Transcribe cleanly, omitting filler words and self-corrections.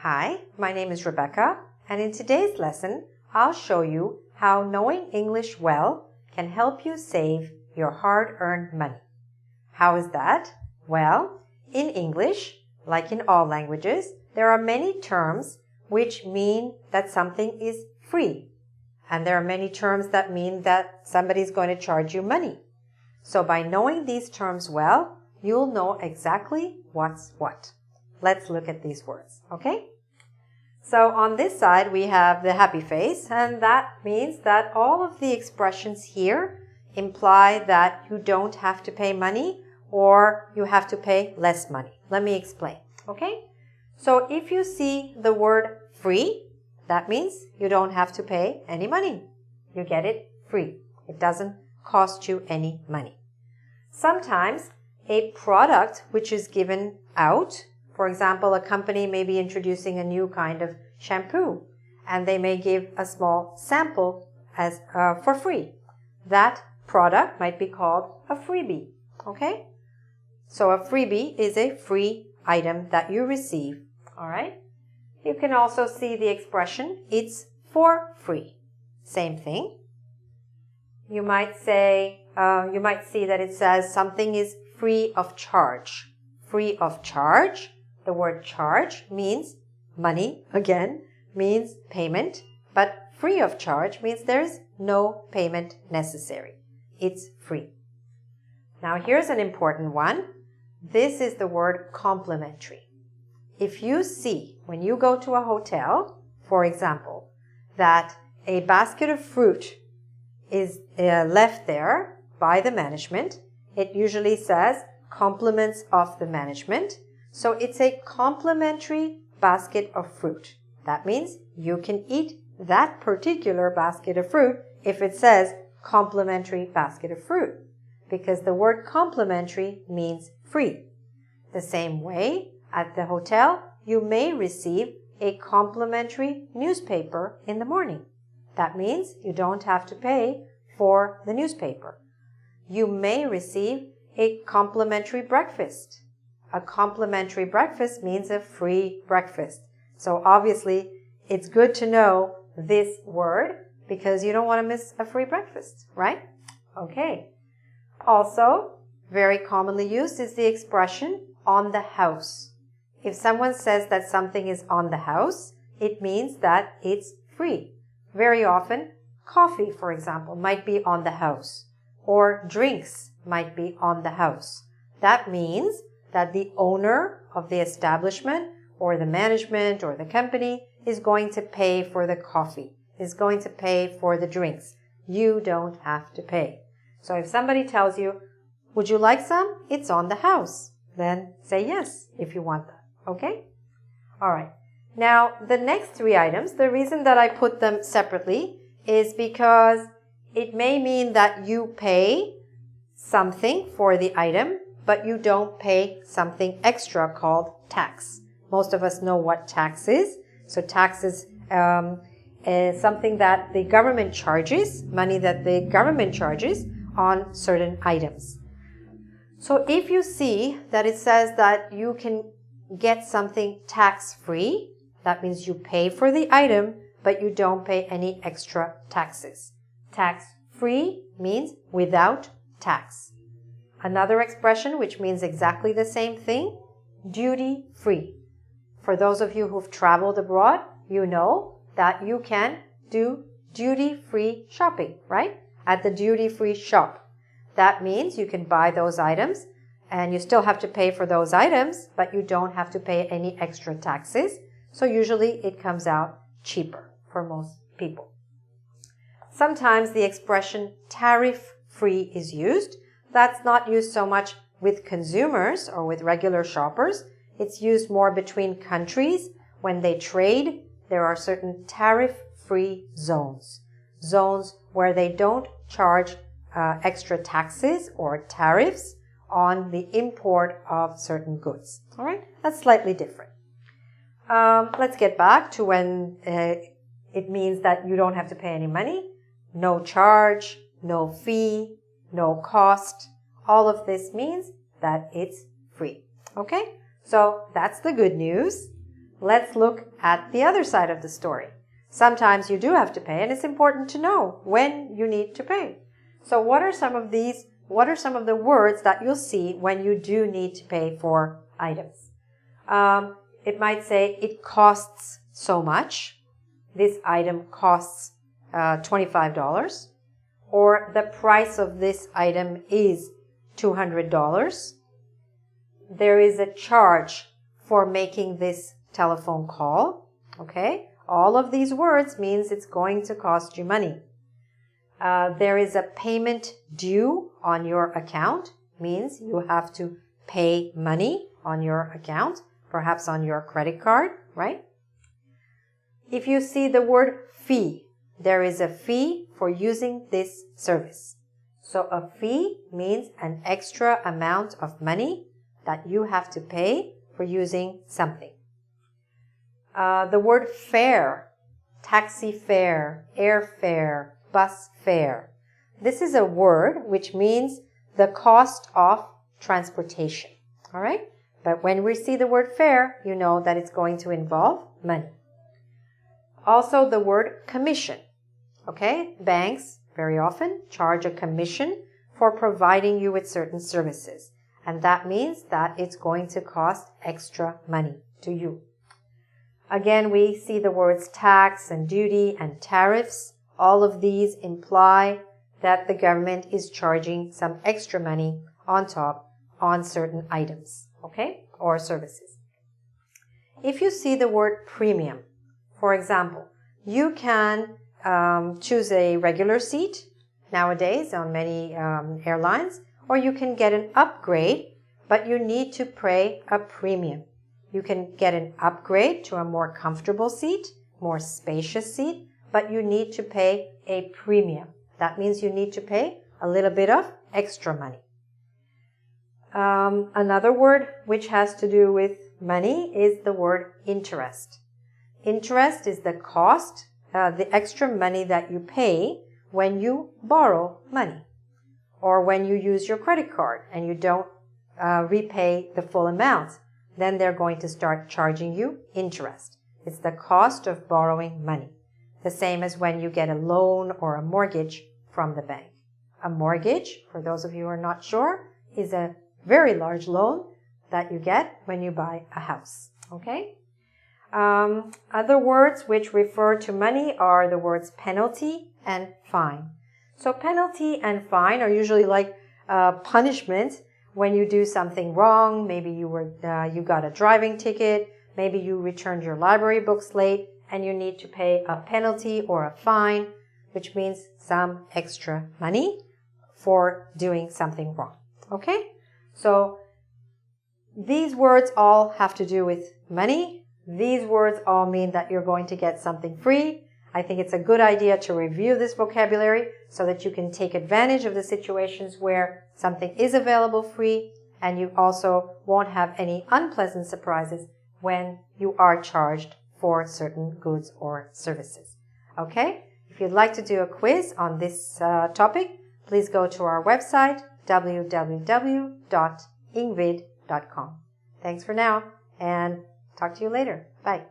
Hi, my name is Rebecca, and in today's lesson, I'll show you how knowing English well can help you save your hard-earned money. How is that? Well, in English, like in all languages, there are many terms which mean that something is free. And there are many terms that mean that somebody's going to charge you money. So by knowing these terms well, you'll know exactly what's what. Let's look at these words, okay? So on this side, we have the happy face, and that means that all of the expressions here imply that you don't have to pay money or you have to pay less money. Let me explain, okay? So if you see the word free, that means you don't have to pay any money. You get it free. It doesn't cost you any money. Sometimes a product which is given out, for example, a company may be introducing a new kind of shampoo and they may give a small sample as for free. That product might be called a freebie, okay? So a freebie is a free item that you receive, all right? You can also see the expression, it's for free. Same thing. You might say, you might see that it says something is free of charge. Free of charge. The word charge means money, again, means payment, but free of charge means there's no payment necessary. It's free. Now here's an important one. This is the word complimentary. If you see, when you go to a hotel, for example, that a basket of fruit is left there by the management, it usually says compliments of the management. So it's a complimentary basket of fruit. That means you can eat that particular basket of fruit if it says complimentary basket of fruit, because the word complimentary means free. The same way, at the hotel, you may receive a complimentary newspaper in the morning. That means you don't have to pay for the newspaper. You may receive a complimentary breakfast. A complimentary breakfast means a free breakfast. So obviously, it's good to know this word because you don't want to miss a free breakfast, right? Okay. Also, very commonly used is the expression on the house. If someone says that something is on the house, it means that it's free. Very often, coffee, for example, might be on the house, or drinks might be on the house. That means that the owner of the establishment or the management or the company is going to pay for the coffee, is going to pay for the drinks. You don't have to pay. So if somebody tells you, would you like some? It's on the house. Then say yes if you want that. Okay? All right. Now, the next three items, the reason that I put them separately is because it may mean that you pay something for the item, but you don't pay something extra called tax. Most of us know what tax is. So tax is something that the government charges, money that the government charges on certain items. So if you see that it says that you can get something tax-free, that means you pay for the item, but you don't pay any extra taxes. Tax-free means without tax. Another expression which means exactly the same thing, duty-free. For those of you who've traveled abroad, you know that you can do duty-free shopping, right? At the duty-free shop. That means you can buy those items and you still have to pay for those items, but you don't have to pay any extra taxes. So usually it comes out cheaper for most people. Sometimes the expression tariff-free is used. That's not used so much with consumers or with regular shoppers. It's used more between countries. When they trade, there are certain tariff-free zones. Zones where they don't charge extra taxes or tariffs on the import of certain goods. All right? That's slightly different. Let's get back to when it means that you don't have to pay any money. No charge, no fee, no cost. All of this means that it's free. Okay? So that's the good news. let's look at the other side of the story. Sometimes you do have to pay, and it's important to know when you need to pay. So what are some of the words that you'll see when you do need to pay for items? It might say, it costs so much. This item costs $25. Or the price of this item is $200. There is a charge for making this telephone call. Okay? All of these words means it's going to cost you money. There is a payment due on your account. Means you have to pay money on your account, perhaps on your credit card, right? If you see the word fee, there is a fee for using this service. So a fee means an extra amount of money that you have to pay for using something. The word fare, taxi fare, airfare, bus fare. This is a word which means the cost of transportation. All right? But when we see the word fare, you know that it's going to involve money. Also the word commission. Okay? Banks very often charge a commission for providing you with certain services. And that means that it's going to cost extra money to you. Again, we see the words tax and duty and tariffs. All of these imply that the government is charging some extra money on top on certain items, okay, or services. If you see the word premium, for example, you can choose a regular seat nowadays on many airlines, or you can get an upgrade, but you need to pay a premium. You can get an upgrade to a more comfortable seat, more spacious seat, but you need to pay a premium. That means you need to pay a little bit of extra money. Another word which has to do with money is the word interest. Interest is the cost, the extra money that you pay when you borrow money, or when you use your credit card and you don't repay the full amount. Then they're going to start charging you interest. It's the cost of borrowing money. The same as when you get a loan or a mortgage from the bank. A mortgage, for those of you who are not sure, is a very large loan that you get when you buy a house. Okay? Other words which refer to money are the words penalty and fine. So penalty and fine are usually like punishment when you do something wrong. Maybe you got a driving ticket, maybe you returned your library books late and you need to pay a penalty or a fine, which means some extra money for doing something wrong. Okay? So these words all have to do with money. These words all mean that you're going to get something free. I think it's a good idea to review this vocabulary so that you can take advantage of the situations where something is available free, and you also won't have any unpleasant surprises when you are charged for certain goods or services. Okay? If you'd like to do a quiz on this topic, please go to our website, www.ingvid.com. Thanks for now, and talk to you later. Bye.